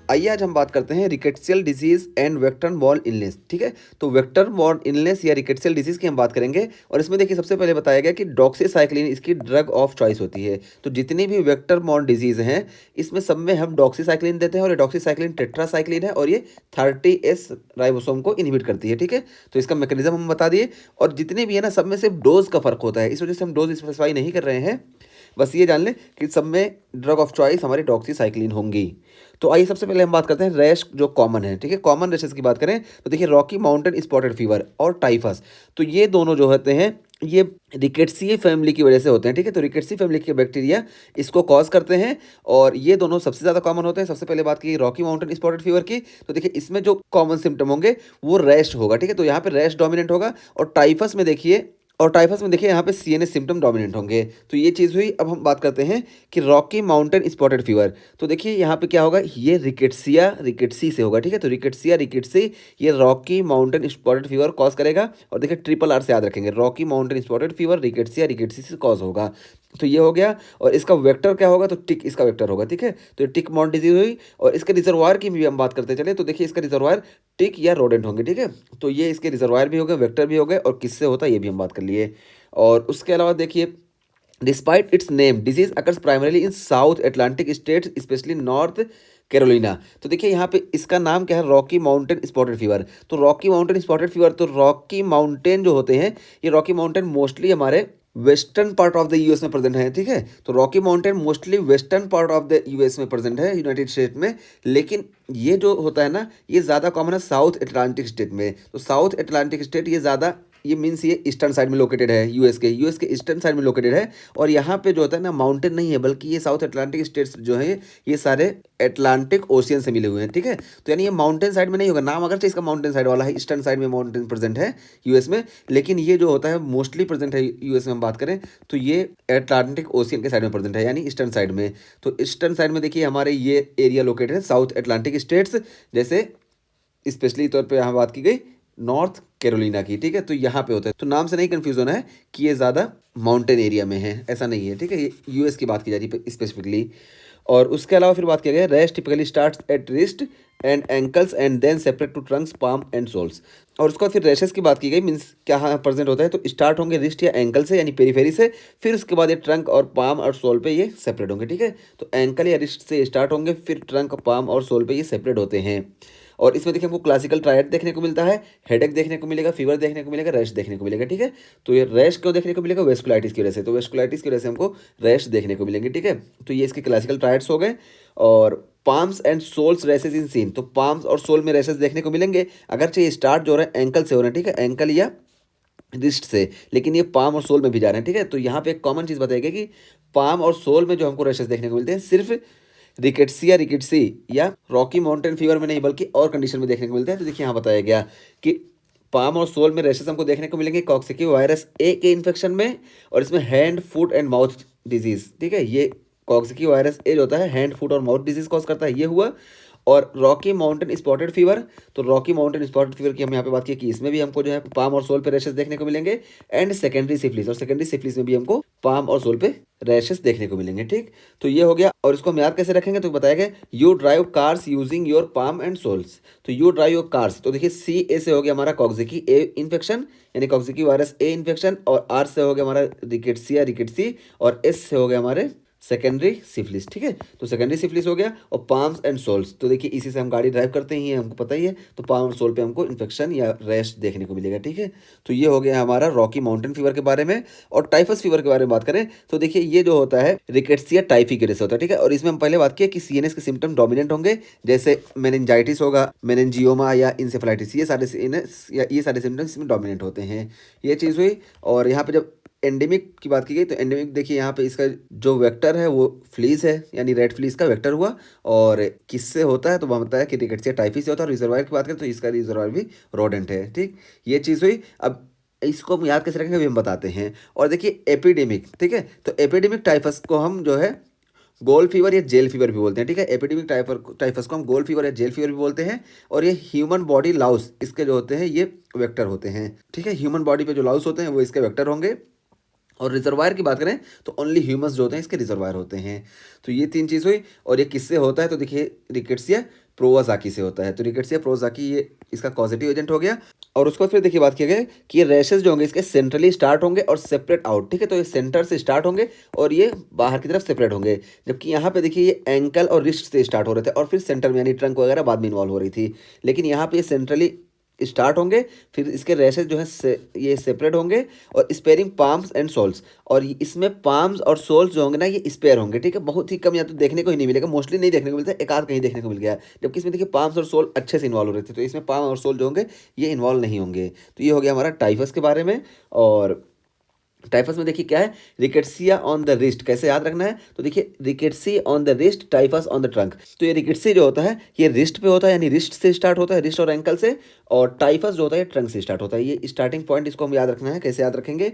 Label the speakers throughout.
Speaker 1: आइए आज हम बात करते हैं rickettsial disease and vector borne illness. ठीक है, तो वेक्टर बॉर्न इलनेस या रिकेट्सियल डिजीज की हम बात करेंगे। और इसमें देखिए सबसे पहले बताया गया कि डॉक्सीसाइक्लिन इसकी ड्रग ऑफ चॉइस होती है। तो जितनी भी वेक्टर बॉर्न डिजीज हैं इसमें सब में हम डॉक्सीसाइक्लिन देते हैं, और ये डॉक्सीसाइक्लिन टेट्रासाइक्लिन है और ये 30S राइबोसोम को इनहिबिट करती है। ठीक है, तो इसका मैकेनिज्म हम बता दिए। और जितने भी है ना, सब में सिर्फ डोज का फर्क होता है, इस वजह से हम डोज स्पेसिफाई नहीं कर रहे हैं। बस ये जान लें कि सब में ड्रग ऑफ चॉइस हमारी डॉक्सीसाइक्लिन होंगी। तो आइए सबसे पहले हम बात करते हैं रैश जो कॉमन है। ठीक है, कॉमन रैशेस की बात करें तो देखिए रॉकी माउंटेन स्पॉटेड फीवर और टाइफस, तो ये दोनों जो होते हैं ये रिकेट्सी फैमिली की वजह से होते हैं। ठीक है, तो रिकेट्सी फैमिली के बैक्टीरिया इसको कॉज करते हैं और ये दोनों सबसे ज़्यादा कॉमन होते हैं। सबसे पहले बात की रॉकी माउंटेन स्पॉटेड फीवर की, तो देखिए इसमें जो कॉमन सिम्टम होंगे वो रैश होगा। ठीक है, तो यहाँ पे रैश डोमिनेंट होगा। और टाइफस में देखिए यहाँ पे CNS सिम्टम डोमिनेंट होंगे। तो ये चीज़ हुई। अब हम बात करते हैं कि रॉकी माउंटेन स्पॉटेड फीवर, तो देखिए यहाँ पे क्या होगा, ये रिकेट्सिया रिकेट्सी से होगा। ठीक है, तो रिकेट्सिया रिकेट्सी ये Rocky Mountain spotted fever cause करेगा। और देखिए RRR से याद रखेंगे, Rocky Mountain spotted fever rickettsia rickettsii से कॉज होगा। तो ये हो गया। और इसका वेक्टर क्या होगा, तो टिक इसका वेक्टर होगा। ठीक है, तो ये टिक माउथ डिजीज हुई। और इसके रिजर्वायर की भी हम बात करते चले, तो देखिए इसका रिजर्वायर टिक या रोडेंट होंगे। ठीक है, तो ये इसके रिजर्वायर भी हो गए, वेक्टर भी हो गए, और किससे होता है ये भी हम बात कर लिए। और उसके अलावा देखिए despite it's name disease occurs primarily in south Atlantic states specially north Carolina. तो देखिए यहाँ पे इसका नाम क्या है, रॉकी माउंटेन स्पॉटेड फीवर। तो रॉकी माउंटेन स्पॉटेड फीवर, तो रॉकी माउंटेन जो होते हैं ये रॉकी माउंटेन मोस्टली हमारे western part of the US में प्रेजेंट है। ठीक है, तो Rocky mountain mostly western part of the US में प्रेजेंट है, यूनाइटेड स्टेट में। लेकिन ये जो होता है ना, ये ज़्यादा कॉमन है साउथ अटलांटिक स्टेट में। तो साउथ अटलांटिक स्टेट ये ज़्यादा, ये मीन्स ये ईस्टर्न साइड में लोकेटेड है, यूएस के ईस्टर्न साइड में लोकेटेड है। और यहाँ पे जो होता है ना, माउंटेन नहीं है, बल्कि ये साउथ अटलांटिक स्टेट्स जो है ये सारे अटलांटिक ओशियन से मिले हुए हैं। ठीक है, तो यानी ये माउंटेन साइड में नहीं होगा, नाम अगर इसका माउंटेन साइड वाला है, ईस्टर्न साइड में माउंटेन प्रेजेंट है यूएस में, लेकिन ये जो होता है मोस्टली प्रेजेंट है यूएस में हम बात करें तो ये अटलांटिक ओशियन के साइड में प्रेजेंट है, यानी ईस्टर्न साइड में। तो ईस्टर्न साइड में देखिए हमारे ये एरिया लोकेटेड है साउथ अटलांटिक स्टेट्स, जैसे स्पेशली तौर पे यहाँ बात की गई नॉर्थ कैरोलिना की। ठीक है, तो यहाँ पे होता है, तो नाम से नहीं कंफ्यूज होना है कि ये ज़्यादा माउंटेन एरिया में है, ऐसा नहीं है। ठीक है, ये यूएस की बात की जा रही है स्पेसिफिकली। और उसके अलावा फिर बात किया गया rest typically starts at wrist and ankles and then separate to trunks palm and soles. और उसके बाद फिर रैशेस की बात की गई, मीन्स क्या प्रेजेंट होता है, तो स्टार्ट होंगे रिस्ट या एंकल से यानी पेरीफेरी से, फिर उसके बाद ये ट्रंक और पाम और सोल पे ये सेपरेट होंगे। ठीक है, तो एंकल या रिस्ट से स्टार्ट होंगे, फिर ट्रंक पाम और सोल पे ये सेपरेट होते हैं। और इसमें देखिए हमको क्लासिकल ट्रायड देखने को मिलता है, हेडेक देखने को मिलेगा, फीवर देखने को मिलेगा, रैश देखने को मिलेगा। ठीक है, तो ये रैश क्यों देखने को मिलेगा, वेस्कुलाइटिस की वजह से, तो वेस्कुलाइटिस की वजह से हमको रैश देखने को मिलेंगे। ठीक है, तो ये इसके क्लासिकल ट्रायड्स हो गए। और palms and soles rashes in seen, तो पाम्स और सोल में रैसेस देखने को मिलेंगे, अगर चाहिए स्टार्ट जो हो रहा है एंकल से हो रहा है। ठीक है, एंकल या रिस्ट से, लेकिन ये पाम और सोल में भी जा रहे हैं। ठीक है, तो यहाँ पे एक कॉमन चीज़ बताई गई कि पाम और सोल में जो हमको रैशेस देखने को मिलते हैं सिर्फ रिकेट्सी या रॉकी माउंटेन फीवर में नहीं, बल्कि और कंडीशन में देखने को मिलते हैं। तो देखिए यहाँ बताया गया कि पाम और सोल में रैशेस हमको देखने को मिलेंगे कॉक्सिकी वायरस ए के इन्फेक्शन में, और इसमें hand foot and mouth disease. ठीक है, ये कॉक्सिकी वायरस ए जो होता है हैंड फुट और माउथ डिजीज कॉज करता है, ये हुआ। और रॉकी माउंटेन स्पॉटेड फीवर, तो रॉकी माउंटेन स्पॉटेड फीवर की हम यहाँ पे बात की कि इसमें भी हमको जो है पाम और सोल पे रैशेस देखने को मिलेंगे। एंड सेकेंडरी सिफिलिस, और सेकेंडरी सिफिलिस में भी हमको पाम और सोल पे रैशेस देखने को मिलेंगे। ठीक, तो ये हो गया। और इसको हम याद कैसे रखेंगे, तो बताया गया you drive cars using your palm and soles. तो यू ड्राइव योर कार्स, तो देखिए CA से हो गया हमारा कॉक्सिकी ए इन्फेक्शन यानी कॉक्सिकी वायरस ए इन्फेक्शन, और R से हो गया हमारा रिकेट्सिया रिकेट्सी, और S से हो गया हमारे सेकेंडरी सिफिलिस। ठीक है, तो सेकेंडरी सिफिलिस हो गया। और पाम्स एंड सोल्स, तो देखिए इसी से हम गाड़ी ड्राइव करते ही हैं, हमको पता ही है, तो पाम और सोल पे हमको इन्फेक्शन या रैश देखने को मिलेगा। ठीक है, तो ये हो गया हमारा रॉकी माउंटेन फीवर के बारे में। और टाइफस फीवर के बारे में बात करें तो देखिए ये जो होता है रिकेट्सिया टाइफी की वजह से होता है। ठीक है, और इसमें हम पहले बात किया कि CNS के सिम्टम डोमिनेंट होंगे, जैसे मेनिंजाइटिस होगा, मेनिंजियोमा या इंसेफेलाइटिस, ये सारे CNS या ये सारे सिम्टम्स इसमें डोमिनेंट होते हैं, ये चीज़ हुई। और यहाँ पे जब एंडेमिक की बात की गई तो एंडेमिक देखिए यहाँ पे इसका जो वेक्टर है वो फ्लीज है, यानी रेड फ्लीज का वेक्टर हुआ। और किससे होता है, तो वह बताया कि रिकेट्सिया टाइफी से होता है। और रिजर्वायर की बात करें तो इसका रिजर्वायर भी रोडेंट है। ठीक, ये चीज़ हुई। अब इसको हम याद कैसे रखेंगे अभी हम बताते हैं। और देखिए एपिडेमिक, ठीक है, तो एपिडेमिक टाइफस को हम जो है गोल फीवर या जेल फीवर भी बोलते हैं। ठीक है, एपिडेमिक टाइफस को हम गोल फीवर या जेल फीवर भी बोलते हैं। और ये ह्यूमन बॉडी लाउस इसके जो होते हैं ये वेक्टर होते हैं। ठीक है, ह्यूमन बॉडी पे जो लाउस होते हैं वो इसके वेक्टर होंगे। और रिजर्वायर की बात करें तो ओनली ह्यूमंस जो होते हैं इसके रिजर्वायर होते हैं। तो ये तीन चीज़ हुई। और ये किससे होता है, तो देखिए रिकेट्सिया प्रोवाजाकी से होता है। तो रिकेट्सिया प्रोवाजाकी ये इसका कॉजेटिव एजेंट हो गया। और उसके बाद फिर देखिए बात किया गया कि ये रैशेज जो होंगे इसके सेंट्रली स्टार्ट होंगे और सेपरेट आउट, ठीक है। तो ये सेंटर से स्टार्ट होंगे और ये बाहर की तरफ सेपरेट होंगे, जबकि यहाँ पे देखिए ये एंकल और रिस्ट से स्टार्ट हो रहे थे और फिर सेंटर में यानी ट्रंक वगैरह बाद में इन्वॉल्व हो रही थी। लेकिन यहाँ पे ये सेंट्रली स्टार्ट होंगे, फिर इसके रैशेज जो है ये सेपरेट होंगे और स्पेयरिंग पाम्स एंड सोल्स। और इसमें पाम्स और सोल्स जो होंगे ना ये स्पेयर होंगे, ठीक है। बहुत ही कम या तो देखने को ही नहीं मिलेगा, मोस्टली नहीं देखने को मिलता है, एक आध कहीं देखने को मिल गया है। जबकि इसमें देखिए पाम्स और सोल अच्छे से इन्वॉल्व हो रहे थे, तो इसमें पाम और सोल जो होंगे ये इन्वॉल्व नहीं होंगे। तो ये हो गया हमारा टाइफस के बारे में। और टाइफस में देखिए क्या है, रिकेट्सिया ऑन द रिस्ट कैसे याद रखना है। तो देखिए rickettsii on the wrist, typhus on the trunk. तो ये रिकेट्सी जो होता है ये रिस्ट पे होता है, यानी रिस्ट से स्टार्ट होता है, रिस्ट और एंकल से। और टाइफस जो होता है ट्रंक से स्टार्ट होता है। ये स्टार्टिंग पॉइंट इसको हम याद रखना है, कैसे याद रखेंगे।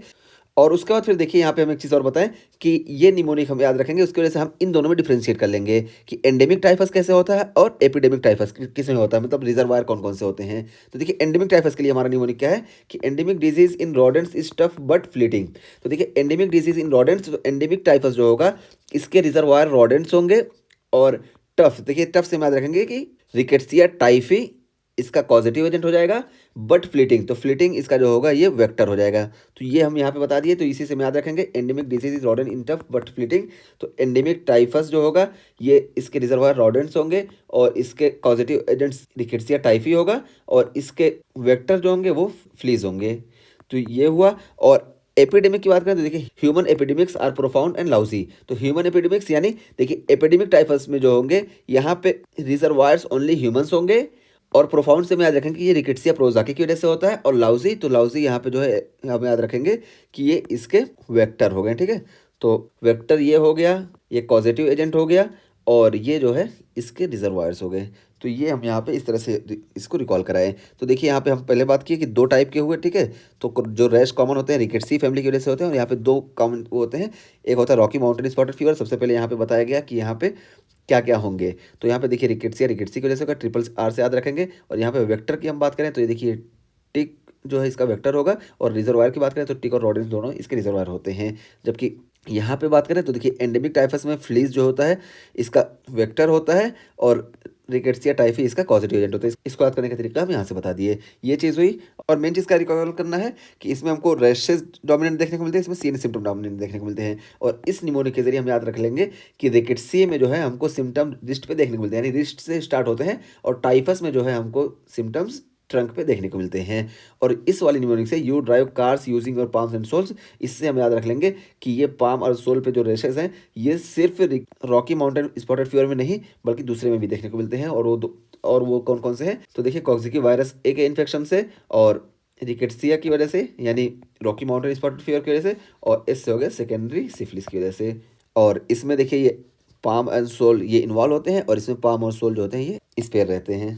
Speaker 1: और उसके बाद फिर देखिए यहाँ पे हम एक चीज़ और बताएं कि ये निमोनिक हम याद रखेंगे, उसकी वजह से हम इन दोनों में डिफ्रेंशिएट कर लेंगे कि एंडेमिक टाइफस कैसे होता है और एपिडेमिक टाइफस किस में होता है, मतलब रिजर्वायर कौन कौन से होते हैं। तो देखिए एंडेमिक टाइफस के लिए हमारा निमोनिक क्या है कि endemic disease in rodents is tough but fleeting. तो देखिए एंडेमिक डिजीज इन रोडेंट्स, तो एंडेमिक टाइफस जो होगा इसके रिजर्वायर रोडेंट्स होंगे। और टफ, देखिए टफ से हम याद रखेंगे कि रिकेट्सिया टाइफी इसका पॉजिटिव एजेंट हो जाएगा, बट फ्लीटिंग, तो फ्लीटिंग इसका जो होगा ये वेक्टर हो जाएगा। तो ये हम यहाँ पे बता दिए, तो इसी से हम याद रखेंगे endemic disease is rodent in tough but fleeting. तो एंडेमिक टाइफस जो होगा ये इसके रिजर्वायर रोडेंट्स होंगे और इसके पॉजिटिव एजेंट्स रिकेट्सिया टाइफी होगा और इसके वेक्टर जो होंगे वो फ्लीज होंगे। तो ये हुआ। और एपिडेमिक की बात करें तो देखिए human epidemics are profound and lousy. तो ह्यूमन एपिडेमिक्स यानी देखिए एपिडेमिक टाइफस में जो होंगे यहाँ पे रिजर्वायर्स ओनली ह्यूमंस होंगे। और प्रोफाउंड से हम याद रखेंगे कि ये रिकेट्सिया प्रोजाकी की वजह से होता है। और लाउजी, तो लाउजी यहाँ पे जो है हम याद रखेंगे कि ये इसके वेक्टर हो गए, ठीक है। तो वेक्टर ये हो गया, ये पॉजिटिव एजेंट हो गया और ये जो है इसके रिजर्वायर्स हो गए। तो ये हम यहाँ पे इस तरह से इसको रिकॉल कराएं। तो देखिए यहाँ पे हम पहले बात की कि दो टाइप के हुए, ठीक है। तो जो रैश कॉमन होते हैं रिकेट्सी फैमिली की वजह से होते हैं और यहाँ पे दो कॉमन होते हैं। एक होता है रॉकी माउंटेन स्पॉटेड फीवर, सबसे पहले यहाँ पे बताया गया कि यहाँ पे क्या क्या होंगे। तो यहाँ पे देखिए रिकेट्सिया रिकेट्सी की वजह से होगा, ट्रिपल आर से याद रखेंगे। और यहाँ पे वेक्टर की हम बात करें तो ये देखिए टिक जो है इसका वेक्टर होगा। और रिजर्वायर की बात करें तो टिक और रोडेंस दोनों इसके रिजर्वायर होते हैं। जबकि यहाँ पे बात करें तो देखिए एंडेमिक टाइफस में फ्लीज जो होता है इसका वेक्टर होता है और रिकेट्सिया टाइफी इसका पॉजिटिव एजेंट होता है। इसको याद करने का तरीका हम यहाँ से बता दिए। ये चीज़ हुई। और मेन चीज़ का रिकॉल करना है कि इसमें हमको रैशेज डोमिनेंट देखने को मिलते हैं, इसमें सीन सिम्टम डोमिनेंट देखने को मिलते हैं। और इस निमोनिक के जरिए हम याद रख लेंगे कि रिकेट्सिया में जो है हमको सिम्टम रिस्ट पे देखने को मिलते हैं, यानी रिस्ट से स्टार्ट होते हैं। और टाइफस में जो है हमको सिम्टम्स ट्रंक पे देखने को मिलते हैं। और इस वाली निमोनिक से you drive cars using your palms and soles, इससे हम याद रख लेंगे कि ये पाम और सोल पे जो रेशेस हैं ये सिर्फ रॉकी माउंटेन स्पॉटेड फीवर में नहीं बल्कि दूसरे में भी देखने को मिलते हैं। और वो कौन कौन से हैं तो देखिए कॉक्सिकी वायरस ए के इन्फेक्शन से और रिकेट्सिया की वजह से यानी रॉकी माउंटेन स्पॉटेड फीवर की वजह से और इससे हो गया सेकेंडरी सिफिलिस की वजह से। और इसमें देखिए ये पाम एंड सोल ये इन्वॉल्व होते हैं और इसमें पाम और सोल जो होते हैं ये स्पेयर रहते हैं।